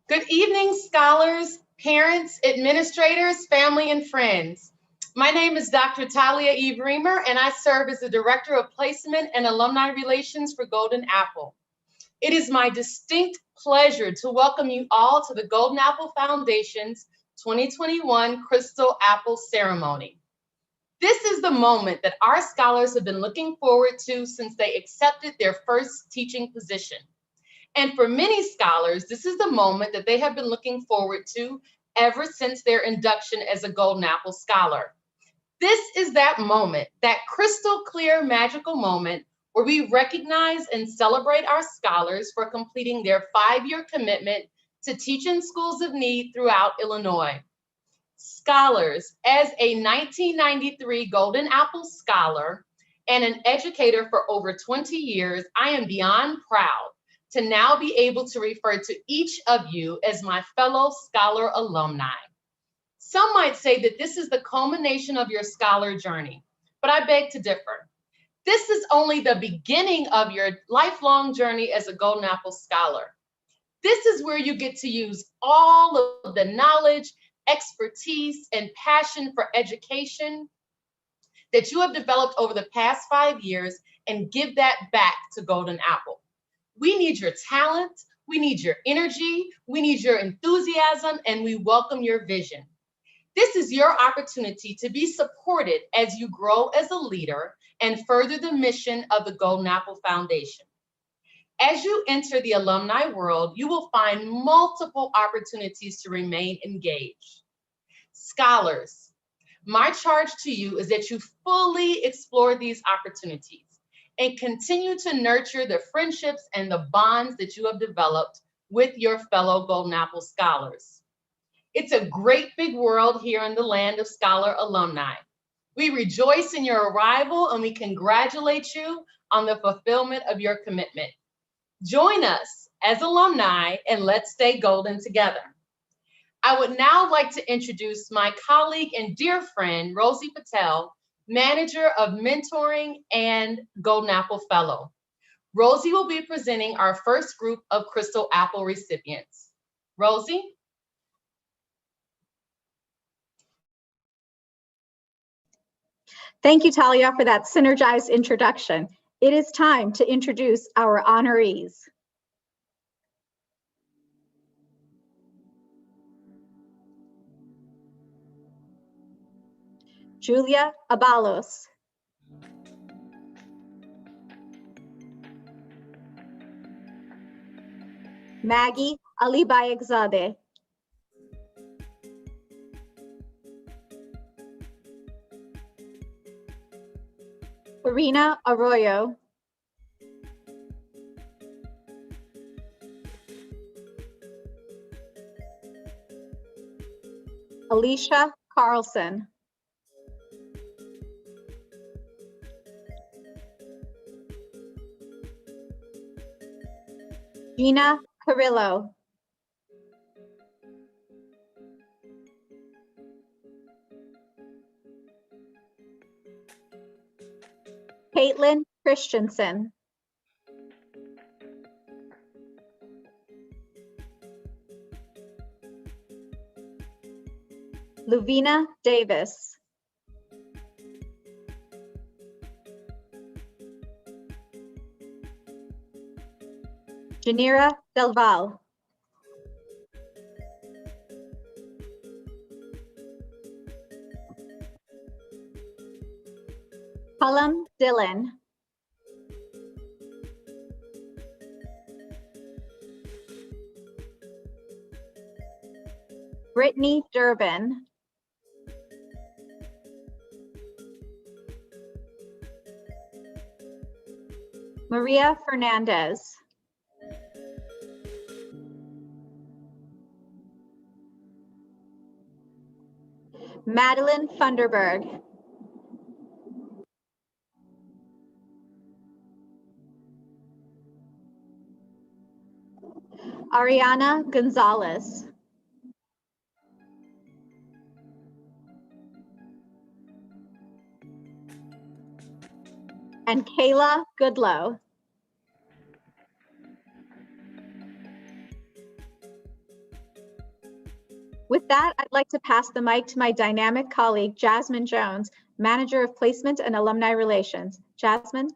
Good evening, scholars, parents, administrators, family, and friends. My name is Dr. Talia Eve Reamer, and I serve as the Director of Placement and Alumni Relations for Golden Apple. It is my distinct pleasure to welcome you all to the Golden Apple Foundation's 2021 Crystal Apple Ceremony. This is the moment that our scholars have been looking forward to since they accepted their first teaching position. And for many scholars, this is the moment that they have been looking forward to ever since their induction as a Golden Apple Scholar. This is that moment, that crystal clear magical moment where we recognize and celebrate our scholars for completing their 5-year commitment to teach in schools of need throughout Illinois. Scholars, as a 1993 Golden Apple Scholar and an educator for over 20 years, I am beyond proud to now be able to refer to each of you as my fellow scholar alumni. Some might say that this is the culmination of your scholar journey, but I beg to differ. This is only the beginning of your lifelong journey as a Golden Apple Scholar. This is where you get to use all of the knowledge, expertise, and passion for education that you have developed over the past 5 years and give that back to Golden Apple. We need your talent, we need your energy, we need your enthusiasm, and we welcome your vision. This is your opportunity to be supported as you grow as a leader and further the mission of the Golden Apple Foundation. As you enter the alumni world, you will find multiple opportunities to remain engaged. Scholars, my charge to you is that you fully explore these opportunities and continue to nurture the friendships and the bonds that you have developed with your fellow Golden Apple scholars. It's a great big world here in the land of scholar alumni. We rejoice in your arrival and we congratulate you on the fulfillment of your commitment. Join us as alumni and let's stay golden together. I would now like to introduce my colleague and dear friend, Rosie Patel, Manager of Mentoring and Golden Apple Fellow. Rosie will be presenting our first group of Crystal Apple recipients. Rosie? Thank you, Talia, for that synergized introduction. It is time to introduce our honorees. Julia Abalos. Maggie Alibayekzadeh. Karina Arroyo. Alicia Carlson. Gina Carrillo. Caitlin Christensen. Luvina Davis. Janira Del Val. Cullum Dillon. Brittany Durbin. Maria Fernandez. Madeline Funderburg. Ariana Gonzalez. And Kayla Goodlow. With that, I'd like to pass the mic to my dynamic colleague, Jasmine Jones, Manager of Placement and Alumni Relations. Jasmine?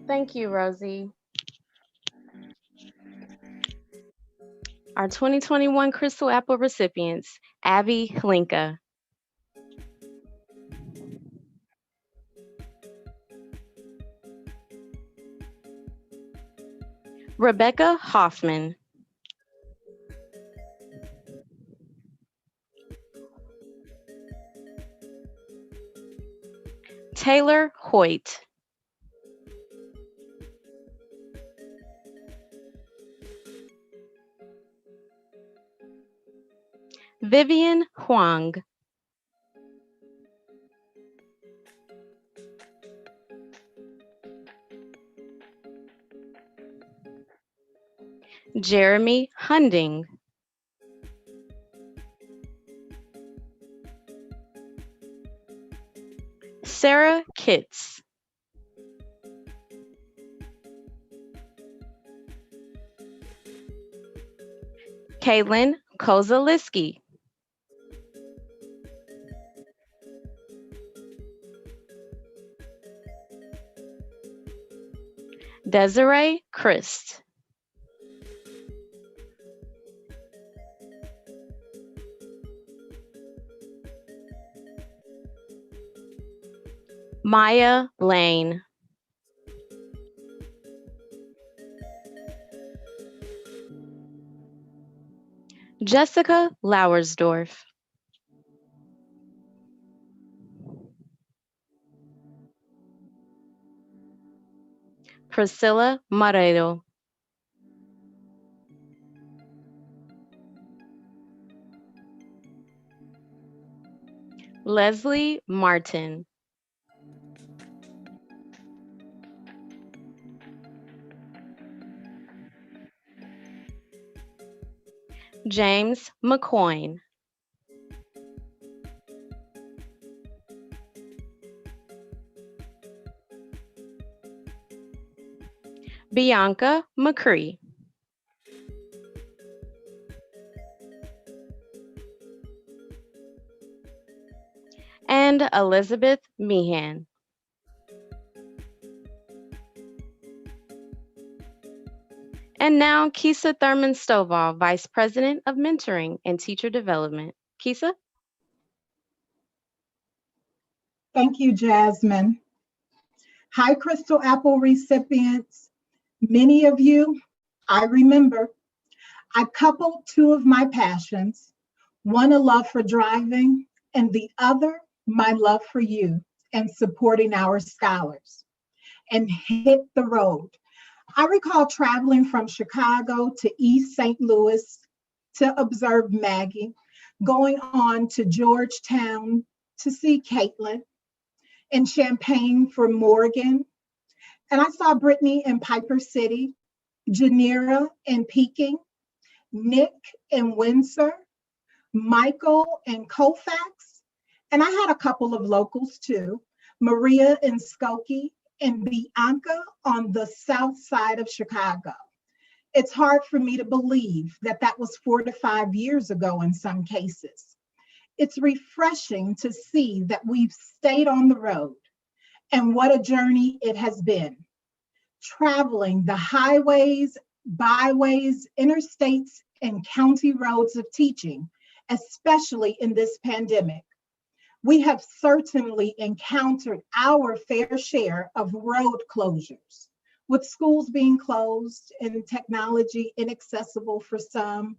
Thank you, Rosie. Our 2021 Crystal Apple recipients, Abby Hlinka, Rebecca Hoffman, Taylor Hoyt, Vivian Huang, Jeremy Hunding, Sarah Kitts, Caitlin Kozaliski, Desiree Christ, Maya Lane, Jessica Lauersdorf, Priscilla Marrero, Leslie Martin, James McCoyne, Bianca McCree, and Elizabeth Meehan. And now, Kisa Thurman Stovall, Vice President of Mentoring and Teacher Development. Kisa? Thank you, Jasmine. Hi, Crystal Apple recipients. Many of you, I remember. I coupled two of my passions, one a love for driving, and the other my love for you and supporting our scholars, and hit the road. I recall traveling from Chicago to East St. Louis to observe Maggie, going on to Georgetown to see Caitlin, and Champaign for Morgan. And I saw Brittany in Piper City, Janira in Peking, Nick in Windsor, Michael in Colfax, and I had a couple of locals too, Maria in Skokie, and Bianca on the south side of Chicago. It's hard for me to believe that that was 4 to 5 years ago in some cases. It's refreshing to see that we've stayed on the road, and what a journey it has been. Traveling the highways, byways, interstates, and county roads of teaching, especially in this pandemic. We have certainly encountered our fair share of road closures, with schools being closed and technology inaccessible for some.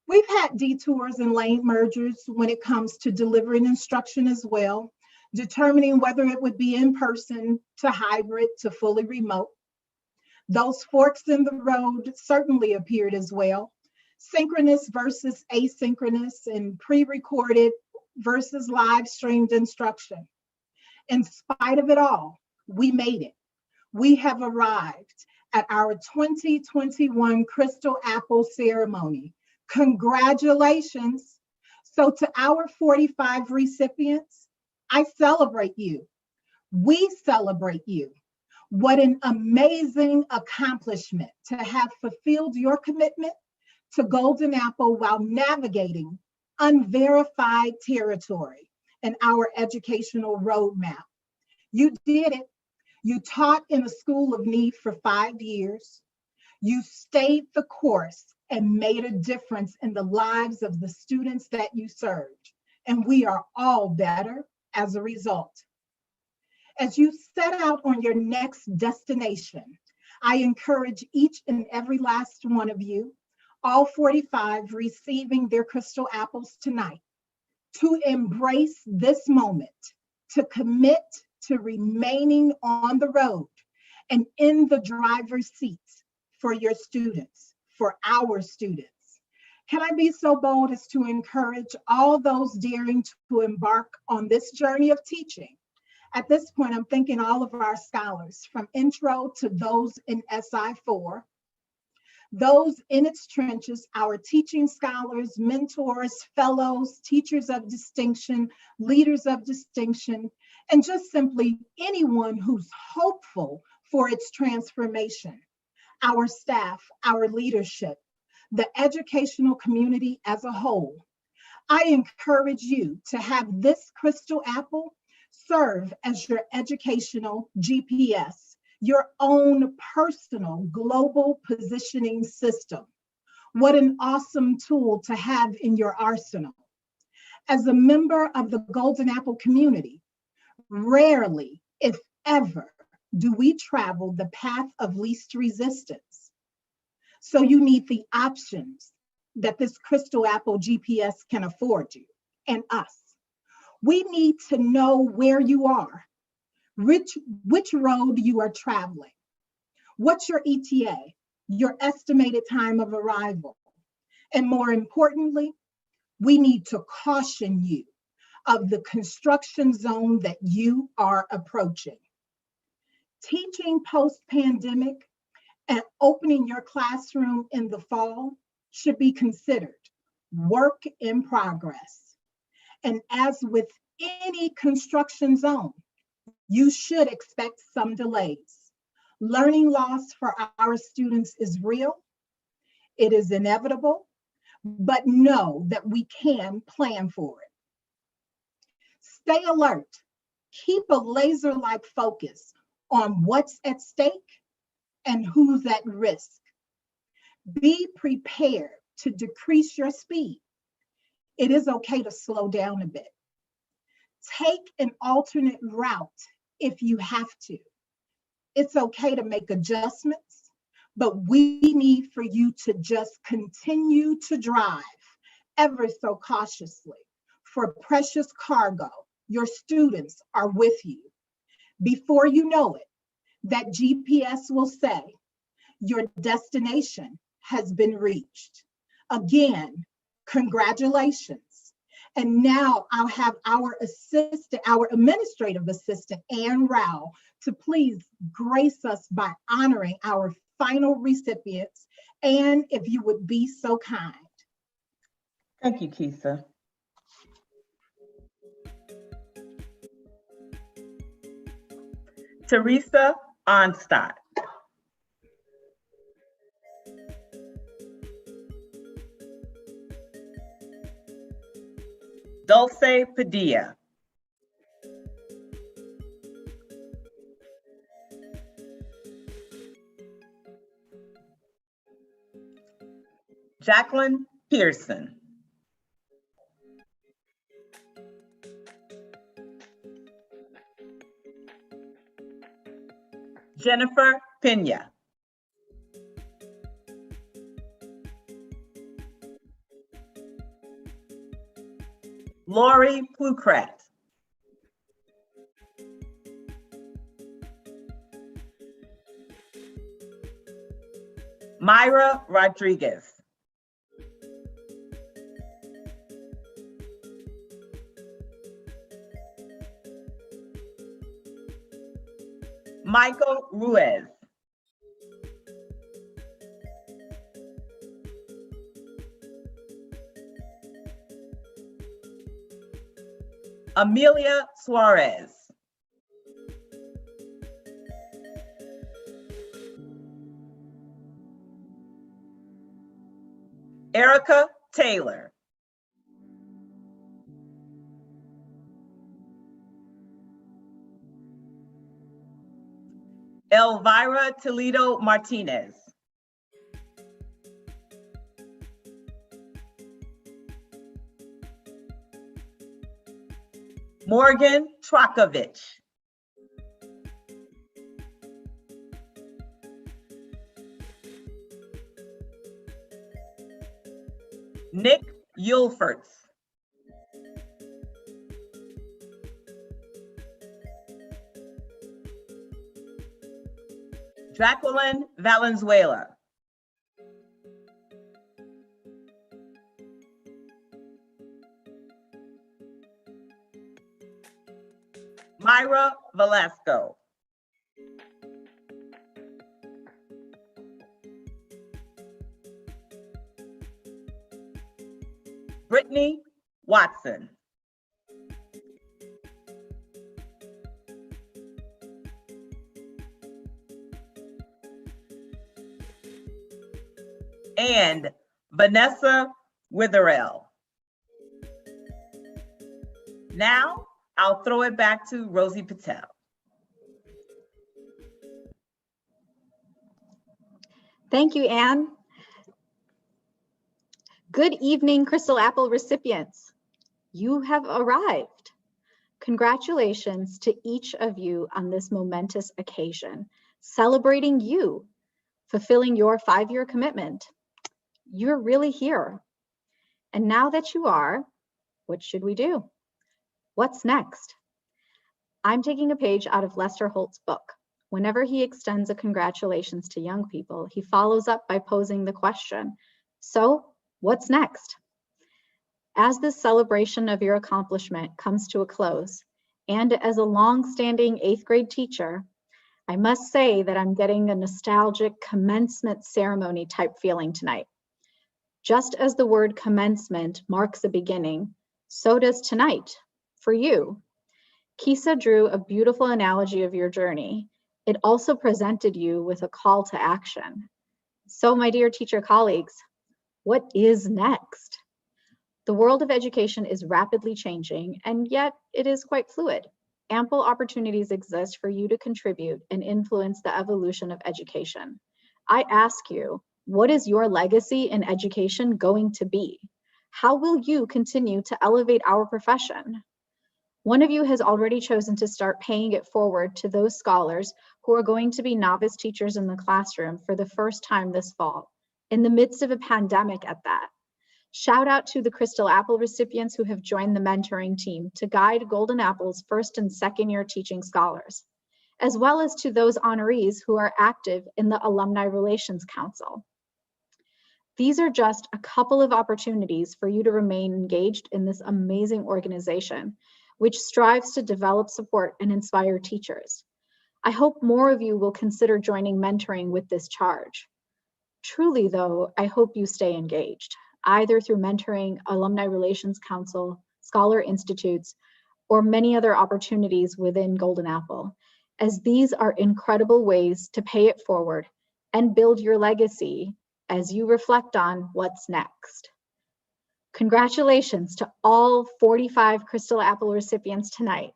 We've had detours and lane mergers when it comes to delivering instruction as well, determining whether it would be in person to hybrid to fully remote. Those forks in the road certainly appeared as well, synchronous versus asynchronous and pre-recorded versus live streamed instruction. In spite of it all, we made it. We have arrived at our 2021 Crystal Apple ceremony. Congratulations. So to our 45 recipients, I celebrate you. We celebrate you. What an amazing accomplishment to have fulfilled your commitment to Golden Apple while navigating unverified territory in our educational roadmap. You did it. You taught in a school of need for 5 years. You stayed the course and made a difference in the lives of the students that you served. And we are all better as a result. As you set out on your next destination, I encourage each and every last one of you, all 45 receiving their crystal apples tonight, to embrace this moment, to commit to remaining on the road and in the driver's seat for your students, for our students. Can I be so bold as to encourage all those daring to embark on this journey of teaching? At this point, I'm thinking all of our scholars, from intro to those in SI4, those in its trenches, our teaching scholars, mentors, fellows, teachers of distinction, leaders of distinction, and just simply anyone who's hopeful for its transformation. Our staff, our leadership, the educational community as a whole. I encourage you to have this crystal apple serve as your educational GPS, your own personal global positioning system. What an awesome tool to have in your arsenal. As a member of the Golden Apple community, rarely, if ever, do we travel the path of least resistance. So you need the options that this crystal apple GPS can afford you and us. We need to know where you are, which road you are traveling. What's your ETA, your estimated time of arrival? And more importantly, we need to caution you of the construction zone that you are approaching. Teaching post-pandemic and opening your classroom in the fall should be considered work in progress. And as with any construction zone, you should expect some delays. Learning loss for our students is real. It is inevitable, but know that we can plan for it. Stay alert. Keep a laser-like focus on what's at stake and who's at risk. Be prepared to decrease your speed. It is okay to slow down a bit. Take an alternate route if you have to. It's okay to make adjustments, but we need for you to just continue to drive ever so cautiously. For precious cargo, your students are with you. Before you know it, that GPS will say, your destination has been reached. Again, congratulations. And now I'll have our administrative assistant, Ann Rao, to please grace us by honoring our final recipients. And if you would be so kind. Thank you, Kisa. Teresa Onstadt. Dulce Padilla. Jacqueline Pearson. Jennifer Pena. Lori Plukrat. Myra Rodriguez. Michael Ruiz. Amelia Suarez. Erica Taylor. Elvira Toledo Martinez. Morgan Trakovich. Nick Yulferts. Jacqueline Valenzuela. Myra Velasco. Brittany Watson. And Vanessa Witherell. Now, I'll throw it back to Rosie Patel. Thank you, Anne. Good evening, Crystal Apple recipients. You have arrived. Congratulations to each of you on this momentous occasion, celebrating you, fulfilling your 5-year commitment. You're really here. And now that you are, what should we do? What's next? I'm taking a page out of Lester Holt's book. Whenever he extends a congratulations to young people, he follows up by posing the question, so what's next? As this celebration of your accomplishment comes to a close, and as a long-standing 8th grade teacher, I must say that I'm getting a nostalgic commencement ceremony type feeling tonight. Just as the word commencement marks a beginning, so does tonight for you. Kisa drew a beautiful analogy of your journey. It also presented you with a call to action. So, my dear teacher colleagues, what is next? The world of education is rapidly changing, and yet it is quite fluid. Ample opportunities exist for you to contribute and influence the evolution of education. I ask you, what is your legacy in education going to be? How will you continue to elevate our profession? One of you has already chosen to start paying it forward to those scholars who are going to be novice teachers in the classroom for the first time this fall, in the midst of a pandemic at that. Shout out to the Crystal Apple recipients who have joined the mentoring team to guide Golden Apple's 1st and 2nd year teaching scholars, as well as to those honorees who are active in the Alumni Relations Council. These are just a couple of opportunities for you to remain engaged in this amazing organization, which strives to develop, support, and inspire teachers. I hope more of you will consider joining mentoring with this charge. Truly, though, I hope you stay engaged, either through mentoring, Alumni Relations Council, Scholar Institutes, or many other opportunities within Golden Apple, as these are incredible ways to pay it forward and build your legacy as you reflect on what's next. Congratulations to all 45 Crystal Apple recipients tonight.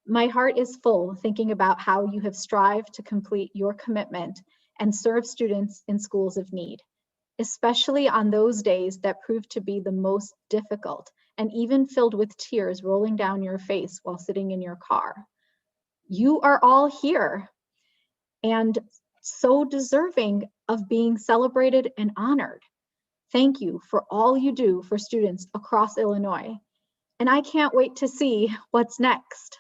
My heart is full thinking about how you have strived to complete your commitment and serve students in schools of need, especially on those days that proved to be the most difficult and even filled with tears rolling down your face while sitting in your car. You are all here and so deserving of being celebrated and honored. Thank you for all you do for students across Illinois. And I can't wait to see what's next.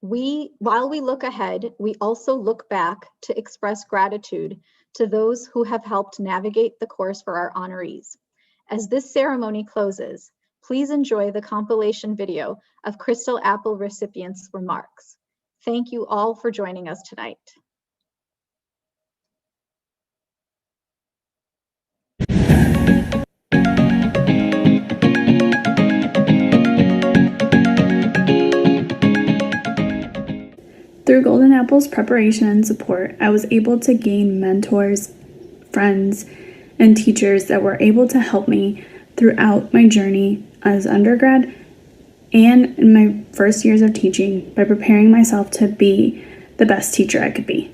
While we look ahead, we also look back to express gratitude to those who have helped navigate the course for our honorees. As this ceremony closes, please enjoy the compilation video of Crystal Apple recipients' remarks. Thank you all for joining us tonight. Through Golden Apple's preparation and support, I was able to gain mentors, friends, and teachers that were able to help me throughout my journey as undergrad and in my first years of teaching by preparing myself to be the best teacher I could be.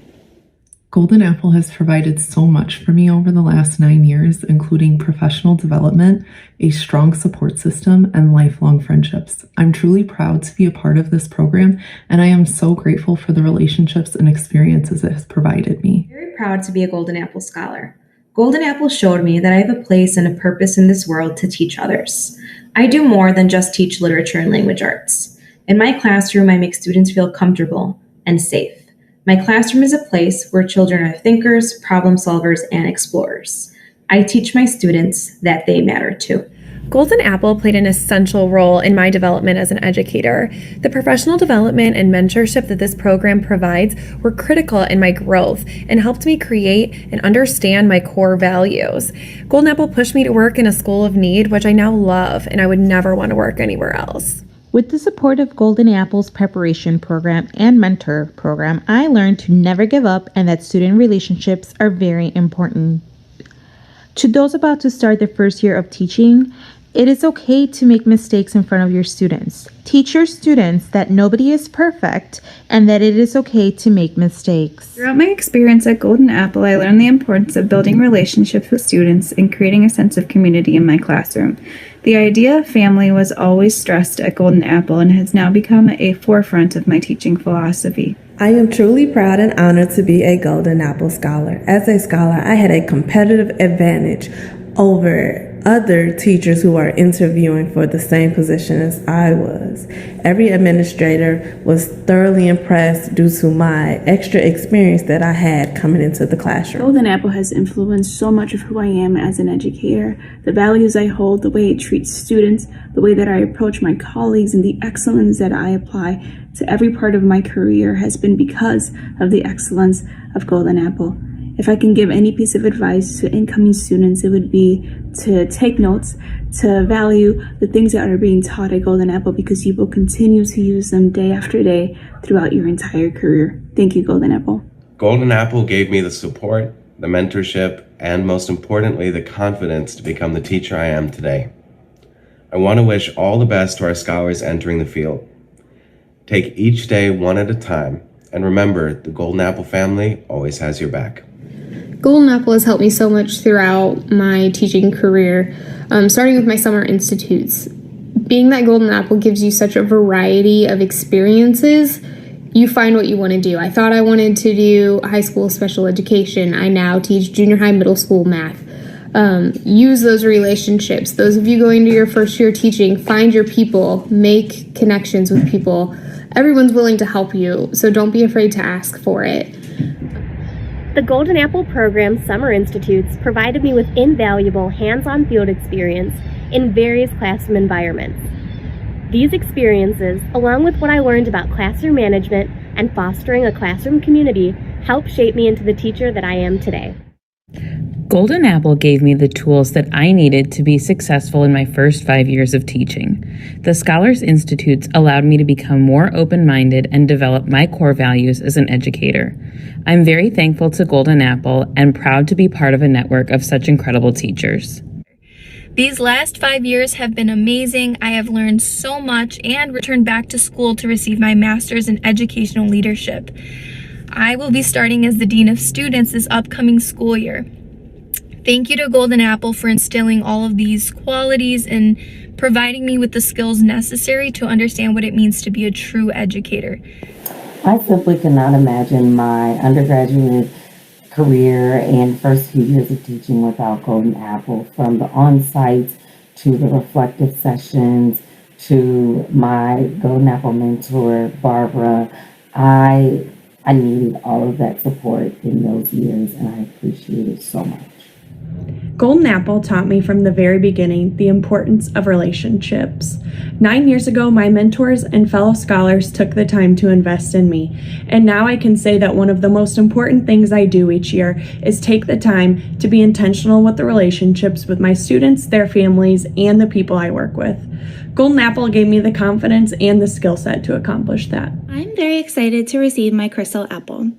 Golden Apple has provided so much for me over the last 9 years, including professional development, a strong support system, and lifelong friendships. I'm truly proud to be a part of this program, and I am so grateful for the relationships and experiences it has provided me. I'm very proud to be a Golden Apple Scholar. Golden Apple showed me that I have a place and a purpose in this world to teach others. I do more than just teach literature and language arts. In my classroom, I make students feel comfortable and safe. My classroom is a place where children are thinkers, problem solvers, and explorers. I teach my students that they matter too. Golden Apple played an essential role in my development as an educator. The professional development and mentorship that this program provides were critical in my growth and helped me create and understand my core values. Golden Apple pushed me to work in a school of need, which I now love, and I would never want to work anywhere else. With the support of Golden Apple's preparation program and mentor program, I learned to never give up and that student relationships are very important. To those about to start their first year of teaching, it is okay to make mistakes in front of your students. Teach your students that nobody is perfect and that it is okay to make mistakes. Throughout my experience at Golden Apple, I learned the importance of building relationships with students and creating a sense of community in my classroom. The idea of family was always stressed at Golden Apple and has now become a forefront of my teaching philosophy. I am truly proud and honored to be a Golden Apple Scholar. As a scholar, I had a competitive advantage over other teachers who are interviewing for the same position as I was. Every administrator was thoroughly impressed due to my extra experience that I had coming into the classroom. Golden Apple has influenced so much of who I am as an educator. The values I hold, the way it treats students, the way that I approach my colleagues, and the excellence that I apply to every part of my career has been because of the excellence of Golden Apple. If I can give any piece of advice to incoming students, it would be to take notes, to value the things that are being taught at Golden Apple, because you will continue to use them day after day throughout your entire career. Thank you, Golden Apple. Golden Apple gave me the support, the mentorship, and most importantly, the confidence to become the teacher I am today. I want to wish all the best to our scholars entering the field. Take each day one at a time, and remember, the Golden Apple family always has your back. Golden Apple has helped me so much throughout my teaching career, starting with my summer institutes. Being that Golden Apple gives you such a variety of experiences, you find what you want to do. I thought I wanted to do high school special education. I now teach junior high, middle school math. Use those relationships. Those of you going to your first year teaching, find your people, make connections with people. Everyone's willing to help you, so don't be afraid to ask for it. The Golden Apple Program Summer Institutes provided me with invaluable hands-on field experience in various classroom environments. These experiences, along with what I learned about classroom management and fostering a classroom community, helped shape me into the teacher that I am today. Golden Apple gave me the tools that I needed to be successful in my first 5 years of teaching. The Scholars Institutes allowed me to become more open-minded and develop my core values as an educator. I'm very thankful to Golden Apple and proud to be part of a network of such incredible teachers. These last 5 years have been amazing. I have learned so much and returned back to school to receive my master's in educational leadership. I will be starting as the Dean of Students this upcoming school year. Thank you to Golden Apple for instilling all of these qualities and providing me with the skills necessary to understand what it means to be a true educator. I simply cannot imagine my undergraduate career and first few years of teaching without Golden Apple, from the on-sites to the reflective sessions to my Golden Apple mentor, Barbara. I needed all of that support in those years, and I appreciate it so much. Golden Apple taught me from the very beginning the importance of relationships. 9 years ago, my mentors and fellow scholars took the time to invest in me, and now I can say that one of the most important things I do each year is take the time to be intentional with the relationships with my students, their families, and the people I work with. Golden Apple gave me the confidence and the skill set to accomplish that. I'm very excited to receive my Crystal Apple.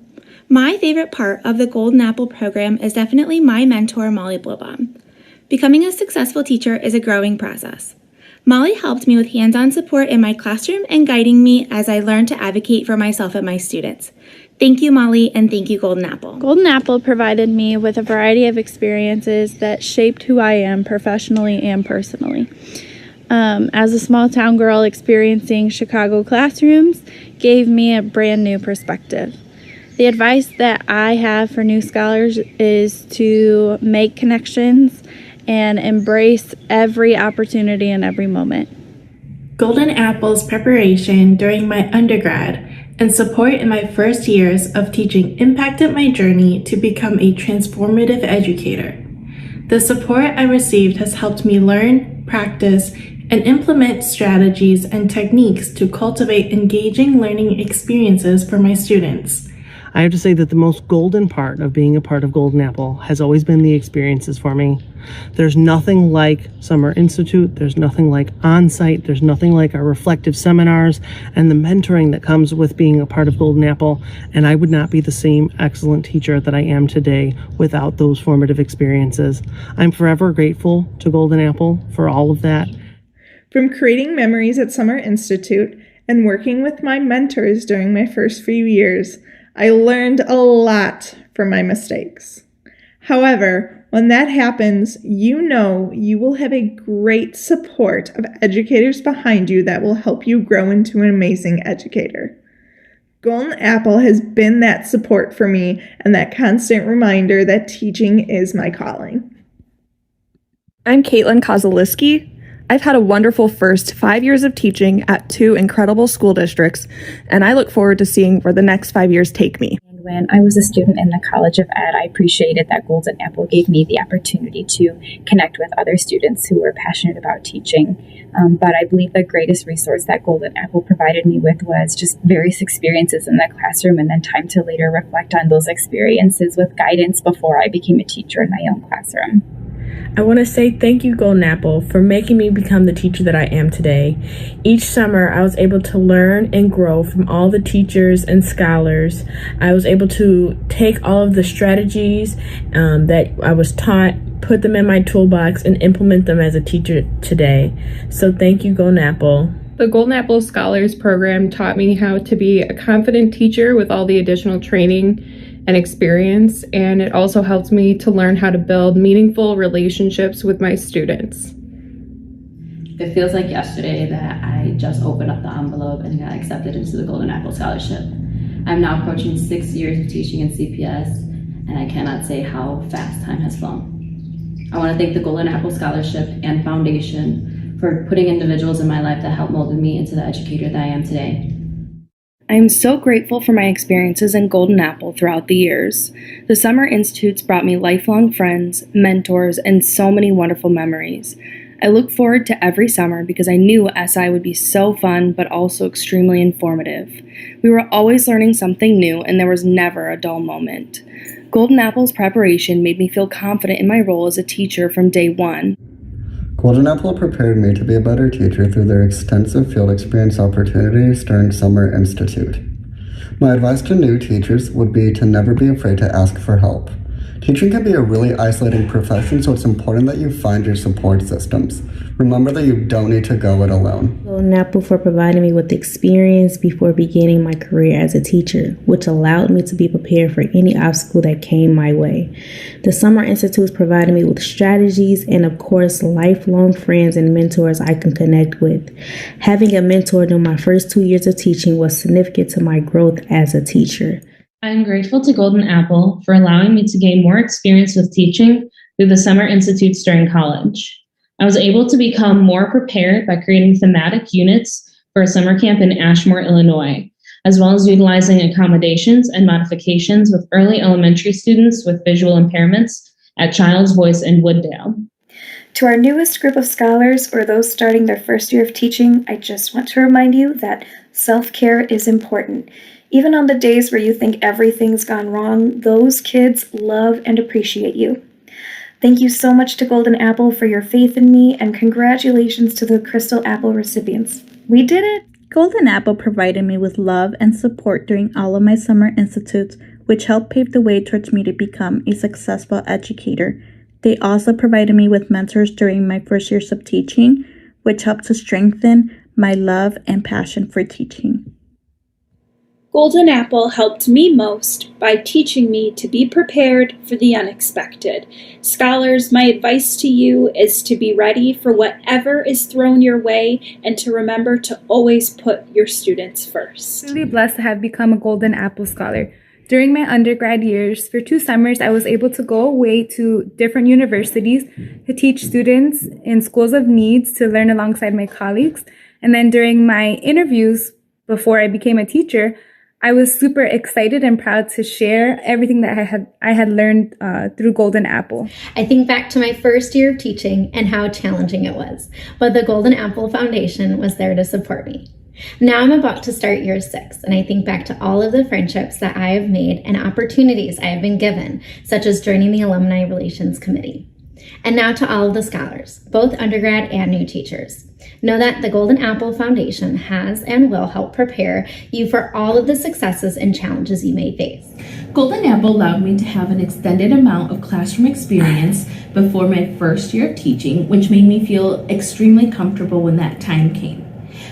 My favorite part of the Golden Apple program is definitely my mentor, Molly Blowbaum. Becoming a successful teacher is a growing process. Molly helped me with hands-on support in my classroom and guiding me as I learned to advocate for myself and my students. Thank you, Molly, and thank you, Golden Apple. Golden Apple provided me with a variety of experiences that shaped who I am professionally and personally. As a small town girl, experiencing Chicago classrooms gave me a brand new perspective. The advice that I have for new scholars is to make connections and embrace every opportunity and every moment. Golden Apple's preparation during my undergrad and support in my first years of teaching impacted my journey to become a transformative educator. The support I received has helped me learn, practice, and implement strategies and techniques to cultivate engaging learning experiences for my students. I have to say that the most golden part of being a part of Golden Apple has always been the experiences for me. There's nothing like Summer Institute, there's nothing like on-site, there's nothing like our reflective seminars and the mentoring that comes with being a part of Golden Apple, and I would not be the same excellent teacher that I am today without those formative experiences. I'm forever grateful to Golden Apple for all of that. From creating memories at Summer Institute and working with my mentors during my first few years, I learned a lot from my mistakes. However, when that happens, you know you will have a great support of educators behind you that will help you grow into an amazing educator. Golden Apple has been that support for me and that constant reminder that teaching is my calling. I'm Caitlin Kozaliski. I've had a wonderful first 5 years of teaching at 2 incredible school districts, and I look forward to seeing where the next 5 years take me. When I was a student in the College of Ed, I appreciated that Golden Apple gave me the opportunity to connect with other students who were passionate about teaching. But I believe the greatest resource that Golden Apple provided me with was just various experiences in the classroom and then time to later reflect on those experiences with guidance before I became a teacher in my own classroom. I want to say thank you, Golden Apple, for making me become the teacher that I am today. Each summer, I was able to learn and grow from all the teachers and scholars. I was able to take all of the strategies that I was taught, put them in my toolbox, and implement them as a teacher today. So thank you, Golden Apple. The Golden Apple Scholars Program taught me how to be a confident teacher with all the additional training and experience, and it also helped me to learn how to build meaningful relationships with my students. It feels like yesterday that I just opened up the envelope and got accepted into the Golden Apple Scholarship. I'm now approaching 6 years of teaching in CPS, and I cannot say how fast time has flown. I want to thank the Golden Apple Scholarship and Foundation for putting individuals in my life that helped mold me into the educator that I am today. I am so grateful for my experiences in Golden Apple throughout the years. The Summer Institutes brought me lifelong friends, mentors, and so many wonderful memories. I look forward to every summer because I knew SI would be so fun but also extremely informative. We were always learning something new and there was never a dull moment. Golden Apple's preparation made me feel confident in my role as a teacher from day one. Golden Apple prepared me to be a better teacher through their extensive field experience opportunities during Summer Institute. My advice to new teachers would be to never be afraid to ask for help. Teaching can be a really isolating profession, so it's important that you find your support systems. Remember that you don't need to go it alone. Golden Apple for providing me with the experience before beginning my career as a teacher, which allowed me to be prepared for any obstacle that came my way. The Summer Institutes provided me with strategies and, of course, lifelong friends and mentors I can connect with. Having a mentor during my first 2 years of teaching was significant to my growth as a teacher. I'm grateful to Golden Apple for allowing me to gain more experience with teaching through the Summer Institutes during college. I was able to become more prepared by creating thematic units for a summer camp in Ashmore, Illinois, as well as utilizing accommodations and modifications with early elementary students with visual impairments at Child's Voice in Wooddale. To our newest group of scholars or those starting their first year of teaching, I just want to remind you that self-care is important. Even on the days where you think everything's gone wrong, those kids love and appreciate you. Thank you so much to Golden Apple for your faith in me, and congratulations to the Crystal Apple recipients. We did it! Golden Apple provided me with love and support during all of my summer institutes, which helped pave the way towards me to become a successful educator. They also provided me with mentors during my first years of teaching, which helped to strengthen my love and passion for teaching. Golden Apple helped me most by teaching me to be prepared for the unexpected. Scholars, my advice to you is to be ready for whatever is thrown your way and to remember to always put your students first. I'm really blessed to have become a Golden Apple Scholar. During my undergrad years, for 2 summers, I was able to go away to different universities to teach students in schools of needs to learn alongside my colleagues. And then during my interviews before I became a teacher, I was super excited and proud to share everything that I had learned through Golden Apple. I think back to my first year of teaching and how challenging it was, but the Golden Apple Foundation was there to support me. Now I'm about to start year 6, and I think back to all of the friendships that I have made and opportunities I have been given, such as joining the Alumni Relations Committee. And now to all of the scholars, both undergrad and new teachers. Know that the Golden Apple Foundation has and will help prepare you for all of the successes and challenges you may face. Golden Apple allowed me to have an extended amount of classroom experience before my first year of teaching, which made me feel extremely comfortable when that time came.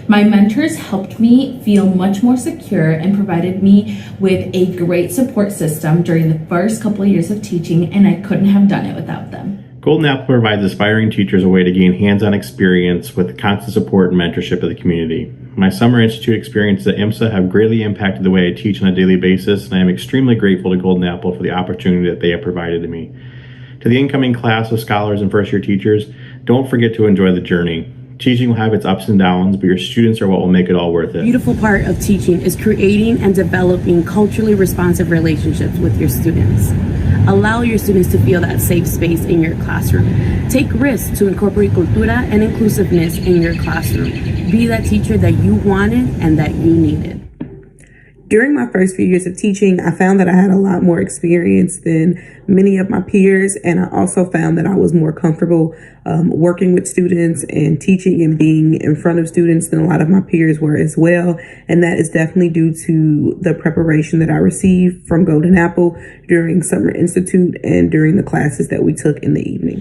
My mentors helped me feel much more secure and provided me with a great support system during the first couple of years of teaching, and I couldn't have done it without them. Golden Apple provides aspiring teachers a way to gain hands-on experience with constant support and mentorship of the community. My Summer Institute experiences at IMSA have greatly impacted the way I teach on a daily basis, and I am extremely grateful to Golden Apple for the opportunity that they have provided to me. To the incoming class of scholars and first-year teachers, don't forget to enjoy the journey. Teaching will have its ups and downs, but your students are what will make it all worth it. The beautiful part of teaching is creating and developing culturally responsive relationships with your students. Allow your students to feel that safe space in your classroom. Take risks to incorporate cultura and inclusiveness in your classroom. Be that teacher that you wanted and that you needed. During my first few years of teaching, I found that I had a lot more experience than many of my peers, and I also found that I was more comfortable working with students and teaching and being in front of students than a lot of my peers were as well. And that is definitely due to the preparation that I received from Golden Apple during Summer Institute and during the classes that we took in the evening.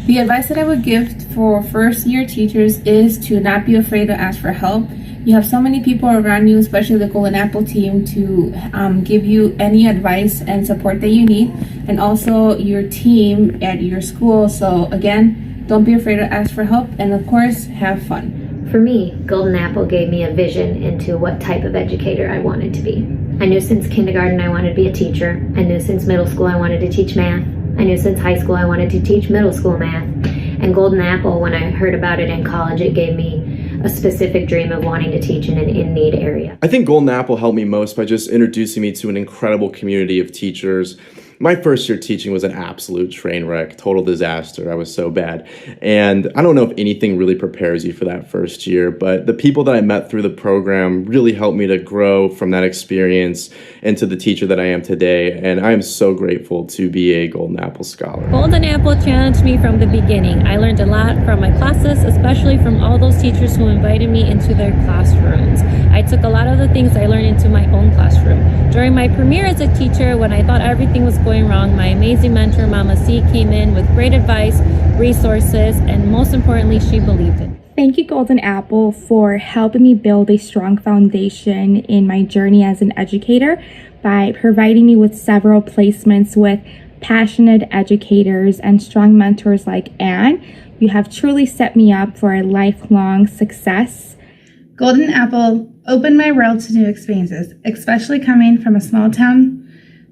The advice that I would give for first-year teachers is to not be afraid to ask for help. You have so many people around you, especially the Golden Apple team, to give you any advice and support that you need, and also your team at your school. So again, don't be afraid to ask for help, and of course, have fun. For me, Golden Apple gave me a vision into what type of educator I wanted to be. I knew since kindergarten I wanted to be a teacher. I knew since middle school I wanted to teach math. I knew since high school I wanted to teach middle school math. And Golden Apple, when I heard about it in college, it gave me a specific dream of wanting to teach in an in-need area. I think Golden Apple helped me most by just introducing me to an incredible community of teachers. My first year teaching was an absolute train wreck, total disaster. I was so bad. And I don't know if anything really prepares you for that first year, but the people that I met through the program really helped me to grow from that experience into the teacher that I am today. And I am so grateful to be a Golden Apple Scholar. Golden Apple challenged me from the beginning. I learned a lot from my classes, especially from all those teachers who invited me into their classrooms. I took a lot of the things I learned into my own classroom. During my premiere as a teacher, when I thought everything was going wrong, my amazing mentor, Mama C, came in with great advice, resources, and most importantly, she believed it. Thank you, Golden Apple, for helping me build a strong foundation in my journey as an educator by providing me with several placements with passionate educators and strong mentors like Anne. You have truly set me up for a lifelong success. Golden Apple opened my world to new experiences, especially coming from a small town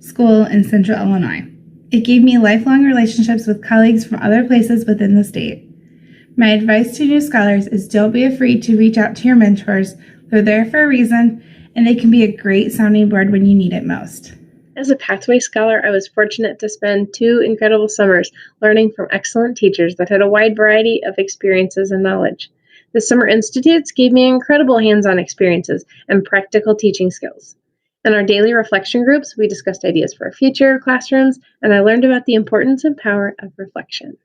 school in central Illinois. It gave me lifelong relationships with colleagues from other places within the state. My advice to new scholars is don't be afraid to reach out to your mentors. They're there for a reason, and they can be a great sounding board when you need it most. As a Pathway Scholar, I was fortunate to spend 2 incredible summers learning from excellent teachers that had a wide variety of experiences and knowledge. The Summer Institutes gave me incredible hands-on experiences and practical teaching skills. In our daily reflection groups, we discussed ideas for our future classrooms, and I learned about the importance and power of reflection.